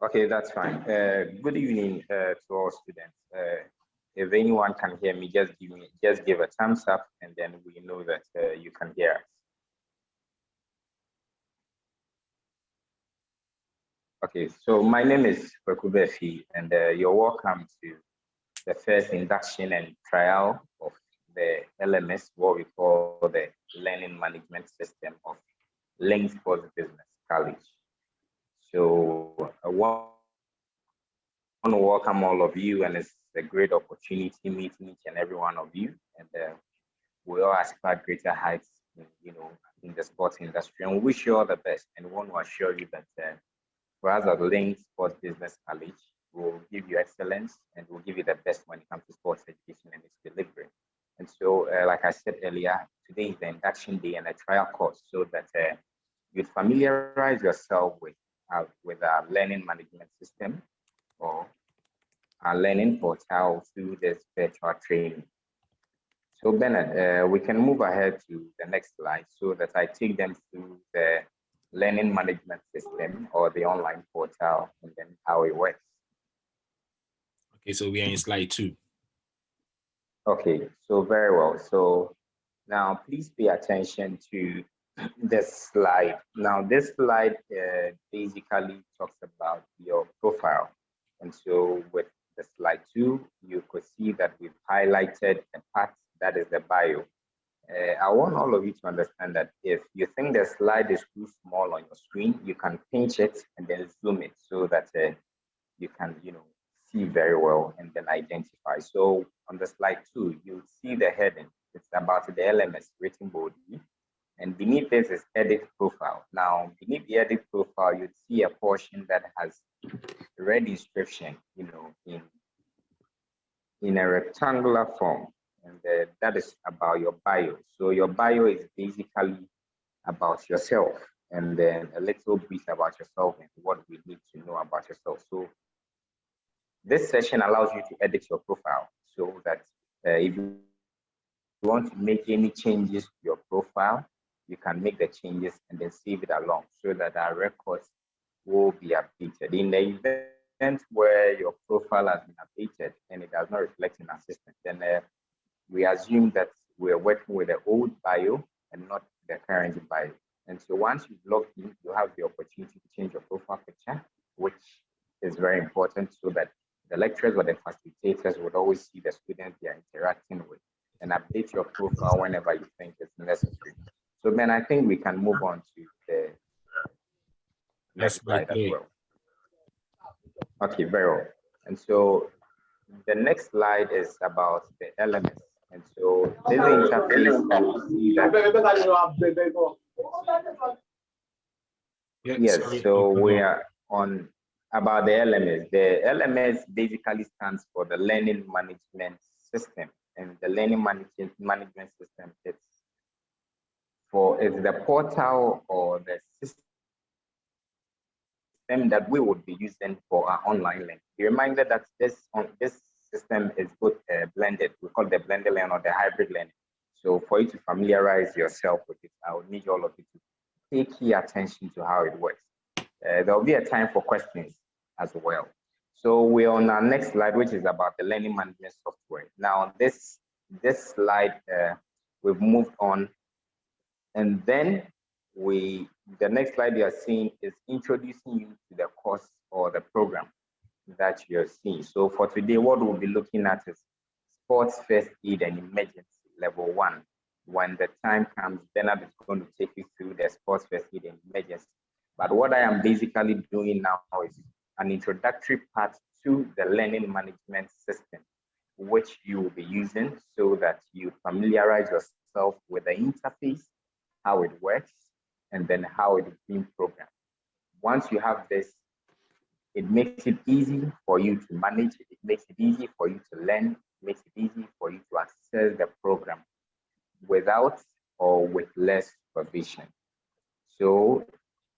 Okay, that's fine. Good evening to all students. If anyone can hear me, just give a thumbs up, and then we know that you can hear us. Okay, so my name is Kwekubefi, and you're welcome to the first induction and trial of the LMS, what we call the Learning Management System of Links for Business College. So I want to welcome all of you, and it's a great opportunity meeting each and every one of you. And we all aspire greater heights, in the sports industry, and we wish you all the best. And we want to assure you that for us at Link Sports Business College, will give you excellence and will give you the best when it comes to sports education and its delivery. And so, like I said earlier, today is the induction day and a trial course, so that you familiarize yourself with our learning management system or our learning portal through this virtual training. So Bernard, we can move ahead to the next slide so that I take them through the learning management system or the online portal and then how it works. Okay, so we are in slide 2. Okay, so very well. So now please pay attention to this slide. Now this slide basically talks about your profile. And so with the slide 2, you could see that we've highlighted a part that is the bio. I want all of you to understand that if you think the slide is too small on your screen, you can pinch it and then zoom it so that you can, see very well and then identify. So on the slide 2, you see the heading. It's about the LMS written body. And beneath this is edit profile. Now, beneath the edit profile, you'd see a portion that has red inscription, in a rectangular form. And that is about your bio. So your bio is basically about yourself, and then a little bit about yourself and what we need to know about yourself. So this session allows you to edit your profile so that if you want to make any changes to your profile, you can make the changes and then save it along so that our records will be updated. In the event where your profile has been updated and it does not reflect in our system, then we assume that we're working with the old bio and not the current bio. And so once you've logged in, you have the opportunity to change your profile picture, which is very important so that the lecturers or the facilitators would always see the students they are interacting with and update your profile whenever you think it's necessary. So then I think we can move on to the next slide as well. Okay, very well. And so the next slide is about the LMS. And so this interface, you see that. Yes, so we are on about the LMS. The LMS basically stands for the Learning Management System. And the Learning Management System, it's the portal or the system that we would be using for our online learning. Be reminded that this system is both blended. We call it the blended learning or the hybrid learning. So for you to familiarize yourself with it, I would need all of you to pay key attention to how it works. There will be a time for questions as well. So we're on our next slide, which is about the learning management software. Now this slide, we've moved on, and then the next slide you are seeing is introducing you to the course or the program that you're seeing. So for today, what we'll be looking at is sports first aid and emergency level 1. When the time comes, Bernard is going to take you through the sports first aid and emergency. But what I am basically doing now is an introductory part to the learning management system, which you will be using so that you familiarize yourself with the interface, how it works, and then how it is being programmed. Once you have this, it makes it easy for you to manage, it makes it easy for you to learn, it makes it easy for you to access the program without or with less supervision. So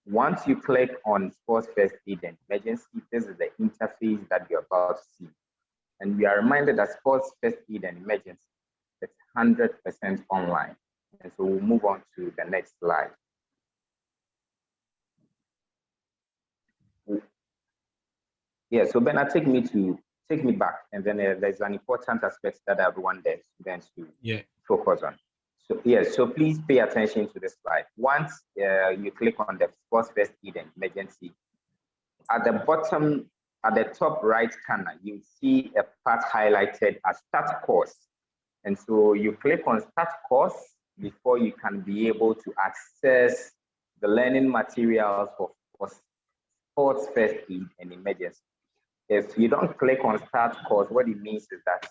once you click on sports first aid and emergency, this is the interface that you're about to see. And we are reminded that sports first aid and emergency, it's 100% online. And so we'll move on to the next slide. Yeah, so Bernard, take me back, and then there's an important aspect that everyone there students to Yeah. focus on. So yes, so please pay attention to the slide. Once you click on the sports first aid and emergency, at the bottom, at the top right corner, you see a part highlighted as start course. And so you click on start course before you can be able to access the learning materials for sports first aid and emergency. If you don't click on start course, what it means is that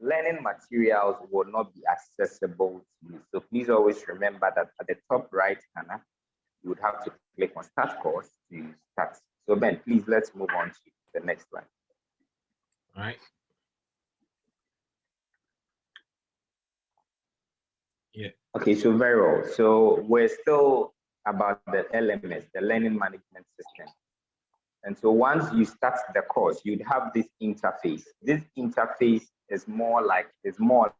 learning materials will not be accessible to you. So please always remember that at the top right corner, you would have to click on start course to start. So Ben, please let's move on to the next slide. All right. Yeah. Okay, so very well. So we're still about the LMS, the learning management system. And so once you start the course, you'd have this interface. This interface is more or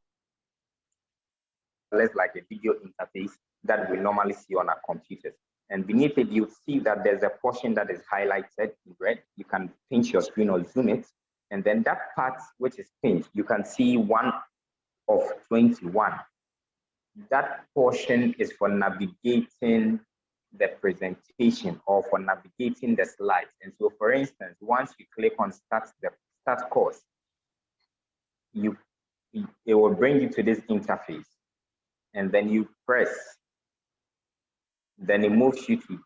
less like a video interface that we normally see on our computers. And beneath it, you see that there's a portion that is highlighted in red. You can pinch your screen or zoom it. And then that part which is pinched, you can see 1 of 21. That portion is for navigating the presentation or for navigating the slides. And so for instance, once you click on start course, it will bring you to this interface. And then you press, then it moves you to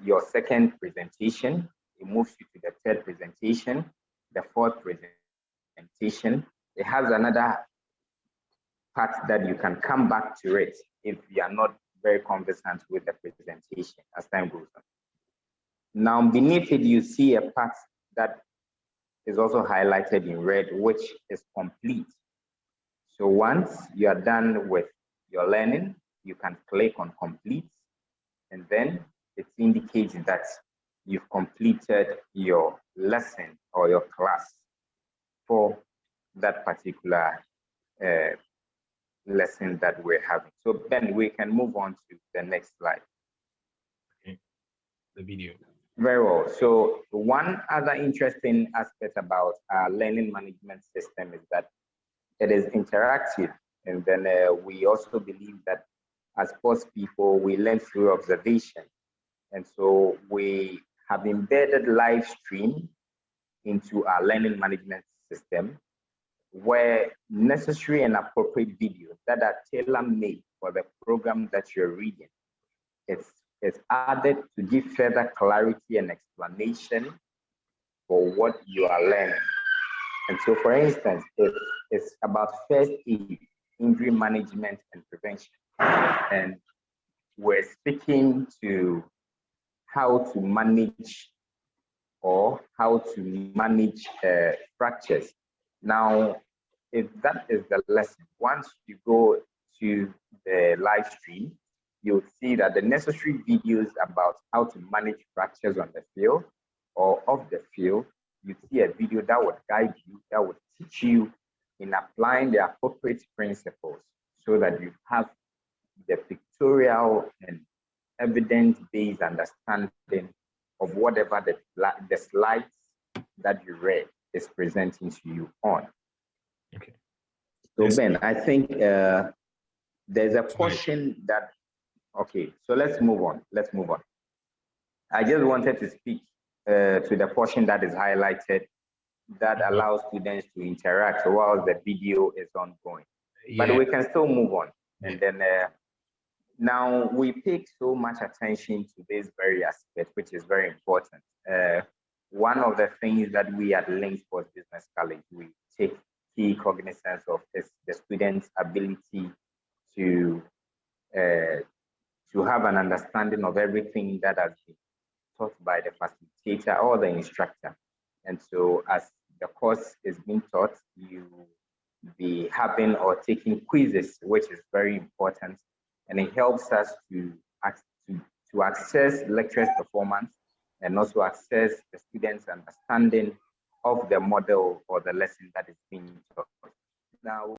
your second presentation. It moves you to the third presentation, the fourth presentation. It has another part that you can come back to it if you are not very conversant with the presentation as time goes on. Now, beneath it, you see a part that is also highlighted in red, which is complete. So once you are done with your learning, you can click on complete, and then it indicates that you've completed your lesson or your class for that particular lesson that we're having. So then we can move on to the next slide. Okay. The video. Very well. So one other interesting aspect about our learning management system is that it is interactive. And then we also believe that as sports people, we learn through observation. And so we have embedded live stream into our learning management system, where necessary and appropriate videos that are tailor-made for the program that you're reading, it's added to give further clarity and explanation for what you are learning. And so, for instance, if it's about first aid, injury management and prevention, and we're speaking to how to manage fractures. Now, if that is the lesson, once you go to the live stream, you'll see that the necessary videos about how to manage fractures on the field or off the field, you see a video that would guide you, that would teach you in applying the appropriate principles so that you have the pictorial and evidence-based understanding of whatever the slides that you read is presenting to you on. Okay. So Ben, I think there's a portion that, okay, so let's move on. I just wanted to speak to the portion that is highlighted that allows students to interact while the video is ongoing. Yeah. But we can still move on. Yeah. And then now we pay so much attention to this very aspect, which is very important. One of the things that we at Link Sports Business College, we take key cognizance of is the students' ability to have an understanding of everything that has been taught by the facilitator or the instructor. And so as the course is being taught, you be having or taking quizzes, which is very important. And it helps us to access lecturers' performance and also access the students' understanding of the model or the lesson that is being taught. Now,